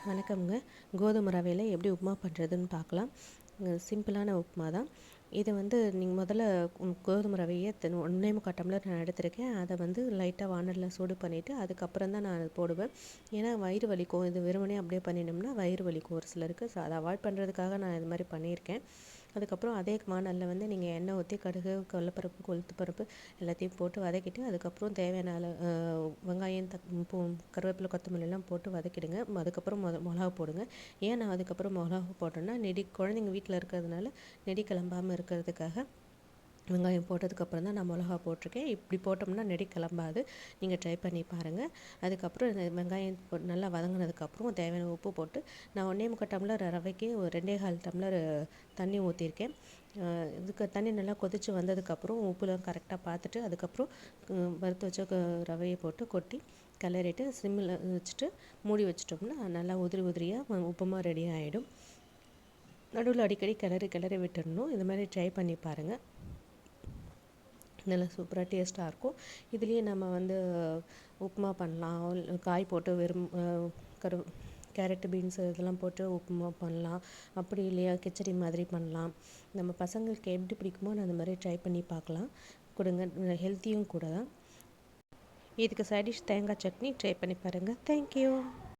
வணக்கம்ங்க. கோதுமை ரவையில் எப்படி உப்புமா பண்ணுறதுன்னு பார்க்கலாம். சிம்பிளான உப்புமா தான். இதை நீங்கள் முதல்ல கோதுமை ரவையை 1.25 டம்ளர் நான் எடுத்திருக்கேன். அதை லைட்டாக வானலில் சூடு பண்ணிவிட்டு அதுக்கப்புறம் தான் நான் போடுவேன். ஏன்னா வயிறு வலிக்கும். இது வெறுமனே அப்படியே பண்ணினோம்னா வயிறு வலிக்கும் ஒரு சிலருக்கு. ஸோ அதை அவாய்ட் பண்ணுறதுக்காக நான் இது மாதிரி பண்ணியிருக்கேன். அதுக்கப்புறம் அதே வானலில் நீங்கள் எண்ணெய் ஊற்றி கடுகு, கடலைப்பருப்பு, உளுத்தம்பருப்பு எல்லாத்தையும் போட்டு வதக்கிட்டு அதுக்கப்புறம் தேவையான வெங்காயம், கருவேப்பிலை, கொத்தமல்லிலாம் போட்டு வதக்கிடுங்க. அதுக்கப்புறம் மிளகா போடுங்க. ஏன் நான் அதுக்கப்புறம் மிளகா போட்டேன்னா குழந்தைங்க வீட்டில் இருக்கிறதுனால நெடி கிளம்பாமல் இருக்கிறதுக்காக வெங்காயம் போட்டதுக்கப்புறம் தான் நான் மிளகா போட்டிருக்கேன். இப்படி போட்டோம்னா நெடி கிளம்பாது. நீங்கள் ட்ரை பண்ணி பாருங்கள். அதுக்கப்புறம் இந்த வெங்காயம் நல்லா வதங்கினதுக்கப்புறம் தேவையான உப்பு போட்டு நான் 1.25 டம்ளர் ரவைக்கு ஒரு 2.25 டம்ளர் தண்ணி ஊற்றிருக்கேன். இதுக்கு தண்ணி நல்லா கொதித்து வந்ததுக்கப்புறம் உப்புலாம் கரெக்டாக பார்த்துட்டு அதுக்கப்புறம் வறுத்து வச்ச ரவையை போட்டு கொட்டி கிளறிட்டு சிம்மில் வச்சுட்டு மூடி வச்சிட்டோம்னா நல்லா உதிரியாக உப்புமா ரெடி ஆகிடும். நடுவில் அடிக்கடி கிளறி விட்டுடணும். இது மாதிரி ட்ரை பண்ணி பாருங்கள். நல்லா சூப்பராக டேஸ்ட்டாக இருக்கும். இதுலேயே நம்ம உப்புமா பண்ணலாம். காய் போட்டு வெறும் கேரட்டு, பீன்ஸு இதெல்லாம் போட்டு உப்புமா பண்ணலாம். அப்படி இல்லையா கிச்சடி மாதிரி பண்ணலாம். நம்ம பசங்களுக்கு எப்படி பிடிக்குமோ அந்த மாதிரி ட்ரை பண்ணி பார்க்கலாம். கொடுங்க, ஹெல்த்தியும் கூட தான். இதுக்கு சைட் டிஷ் தேங்காய் சட்னி ட்ரை பண்ணி பாருங்கள். தேங்க்யூ.